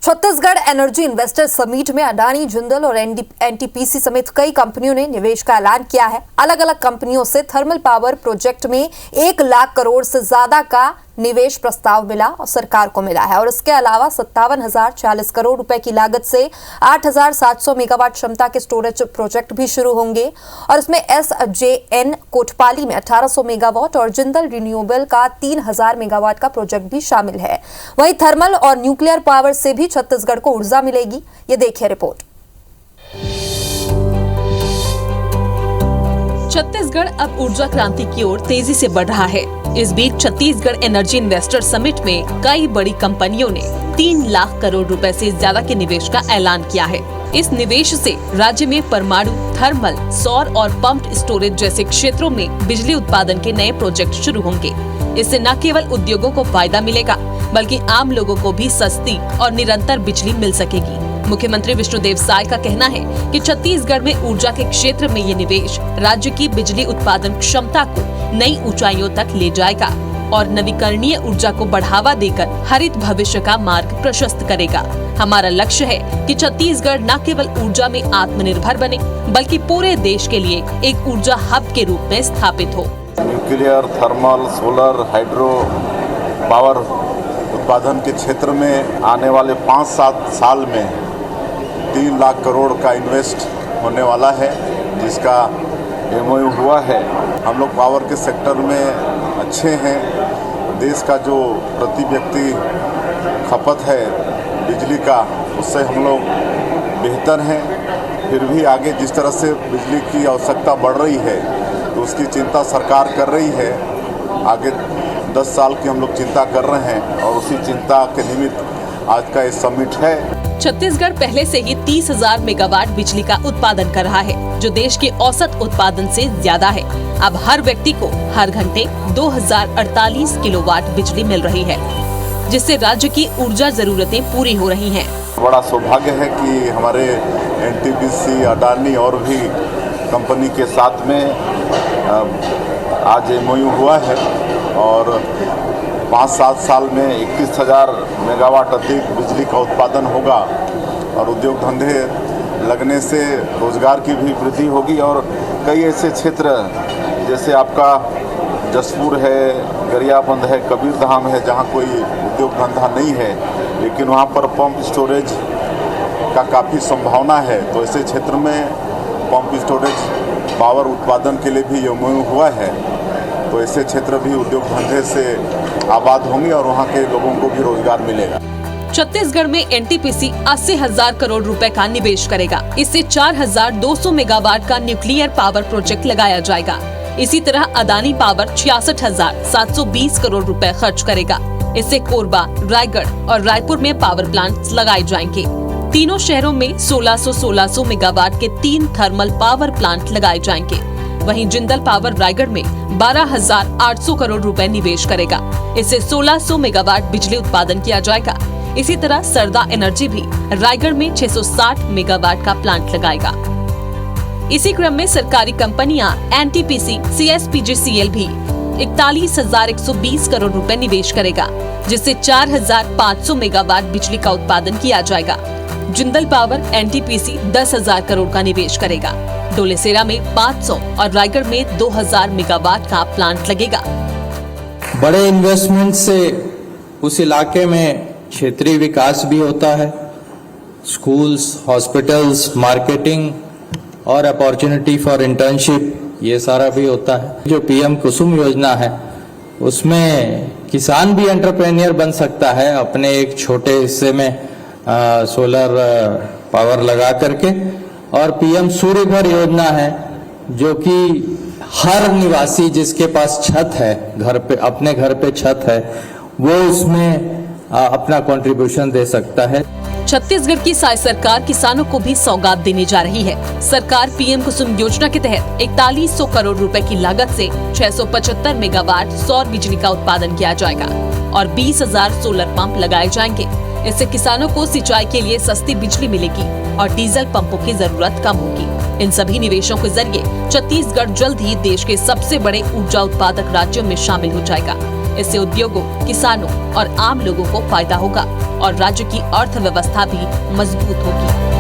Chhattisgarh energy investor summit में अडानी, जिंदल और NTPC समेत कई कंपनियों ने निवेश का ऐलान किया है। अलग अलग कंपनियों से थर्मल पावर प्रोजेक्ट में 1 लाख करोड़ से ज्यादा का निवेश प्रस्ताव मिला और सरकार को मिला है। और इसके अलावा 57,040 करोड़ रुपए की लागत से 8,700 मेगावाट क्षमता के स्टोरेज प्रोजेक्ट भी शुरू होंगे। और इसमें एसजेएन कोटपाली में 1800 मेगावाट और जिंदल रिन्यूएबल का 3000 मेगावाट का प्रोजेक्ट भी शामिल है। वहीं थर्मल और न्यूक्लियर पावर से भी छत्तीसगढ़ को ऊर्जा मिलेगी। ये देखिए रिपोर्ट। छत्तीसगढ़ अब ऊर्जा क्रांति की ओर तेजी से बढ़ रहा है। इस बीच छत्तीसगढ़ एनर्जी इन्वेस्टर समिट में कई बड़ी कंपनियों ने 3 लाख करोड़ रुपए से ज्यादा के निवेश का ऐलान किया है। इस निवेश से राज्य में परमाणु, थर्मल, सौर और पंप्ड स्टोरेज जैसे क्षेत्रों में बिजली उत्पादन के नए प्रोजेक्ट शुरू होंगे। इससे न केवल उद्योगों को फायदा मिलेगा, बल्कि आम लोगों को भी सस्ती और निरंतर बिजली मिल सकेगी। मुख्यमंत्री विष्णुदेव साय का कहना है कि छत्तीसगढ़ में ऊर्जा के क्षेत्र में ये निवेश राज्य की बिजली उत्पादन क्षमता को नई ऊंचाइयों तक ले जाएगा और नवीकरणीय ऊर्जा को बढ़ावा देकर हरित भविष्य का मार्ग प्रशस्त करेगा। हमारा लक्ष्य है कि छत्तीसगढ़ न केवल ऊर्जा में आत्मनिर्भर बने, बल्कि पूरे देश के लिए एक ऊर्जा हब के रूप में स्थापित हो। Nuclear, thermal, solar, hydro power उत्पादन के क्षेत्र में आने वाले 5-7 साल में 3 लाख करोड़ का इन्वेस्ट होने वाला है, जिसका एमओयू हुआ है। हम लोग पावर के सेक्टर में अच्छे हैं। देश का जो प्रति व्यक्ति खपत है बिजली का, उससे हम लोग बेहतर हैं। फिर भी आगे जिस तरह से बिजली की आवश्यकता बढ़ रही है, तो उसकी चिंता सरकार कर रही है। आगे 10 साल की हम लोग चिंता कर रहे हैं और उसी चिंता के निमित्त आज का ये समिट है। छत्तीसगढ़ पहले से ही 30,000 मेगावाट बिजली का उत्पादन कर रहा है, जो देश के औसत उत्पादन से ज्यादा है। अब हर व्यक्ति को हर घंटे 2048 किलोवाट बिजली मिल रही है, जिससे राज्य की ऊर्जा जरूरतें पूरी हो रही हैं। बड़ा सौभाग्य है कि हमारे एनटीपीसी, अडानी और भी कंपनी के साथ में आज एमओयू हुआ है और 5-7 साल में 21,000 मेगावाट अधिक बिजली का उत्पादन होगा और उद्योग धंधे लगने से रोजगार की भी वृद्धि होगी। और कई ऐसे क्षेत्र जैसे आपका जसपुर है, गरियाबंद है, कबीरधाम है, जहां कोई उद्योग धंधा नहीं है, लेकिन वहां पर पंप स्टोरेज का काफ़ी संभावना है। तो ऐसे क्षेत्र में पंप स्टोरेज पावर उत्पादन के लिए भी एमओयू हुआ है। तो ऐसे क्षेत्र भी उद्योग धंधे से आबाद होंगे और वहाँ के लोगों को भी रोजगार मिलेगा। छत्तीसगढ़ में एनटीपीसी 80,000 करोड़ रुपए का निवेश करेगा। इससे 4,200 मेगावाट का न्यूक्लियर पावर प्रोजेक्ट लगाया जाएगा। इसी तरह अडानी पावर 66,720 करोड़ रुपए खर्च करेगा। इससे कोरबा, रायगढ़ और रायपुर में पावर प्लांट लगाए जाएंगे। तीनों शहरों में 1600 मेगावाट के 3 थर्मल पावर प्लांट लगाए जाएंगे। वहीं जिंदल पावर रायगढ़ में 12,800 करोड़ रुपए निवेश करेगा। इससे 1600 मेगावाट बिजली उत्पादन किया जाएगा। इसी तरह सरदा एनर्जी भी रायगढ़ में 660 मेगावाट का प्लांट लगाएगा। इसी क्रम में सरकारी कंपनियां एनटीपीसी, सीएसपीजीसीएल भी 41,120 करोड़ रुपए निवेश करेगा, जिससे 4,500 मेगावाट बिजली का उत्पादन किया जाएगा। जिंदल पावर, एनटीपीसी 10,000 करोड़ का निवेश करेगा। डोलेसेरा में 500 और रायगढ़ में 2,000 मेगावाट का प्लांट लगेगा। बड़े इन्वेस्टमेंट से उस इलाके में क्षेत्रीय विकास भी होता है। स्कूल्स, हॉस्पिटल्स, मार्केटिंग और अपॉर्चुनिटी फॉर इंटर्नशिप, ये सारा भी होता है। जो पीएम कुसुम योजना है, उसमें किसान भी एंटरप्रेन्योर बन सकता है अपने एक छोटे हिस्से में सोलर पावर लगा करके। और पीएम सूर्य घर योजना है, जो कि हर निवासी जिसके पास छत है, घर पे, अपने घर पे छत है, वो उसमें अपना कंट्रीब्यूशन दे सकता है। छत्तीसगढ़ की साय सरकार किसानों को भी सौगात देने जा रही है। सरकार पीएम कुसुम योजना के तहत 4100 करोड़ रुपए की लागत से 675 मेगावाट सौर बिजली का उत्पादन किया जाएगा और 20,000 सोलर पंप लगाए जाएंगे। इससे किसानों को सिंचाई के लिए सस्ती बिजली मिलेगी और डीजल पंपों की जरूरत कम होगी। इन सभी निवेशों के जरिए छत्तीसगढ़ जल्द ही देश के सबसे बड़े ऊर्जा उत्पादक राज्यों में शामिल हो जाएगा। इससे उद्योगों, किसानों और आम लोगों को फायदा होगा और राज्य की अर्थव्यवस्था भी मजबूत होगी।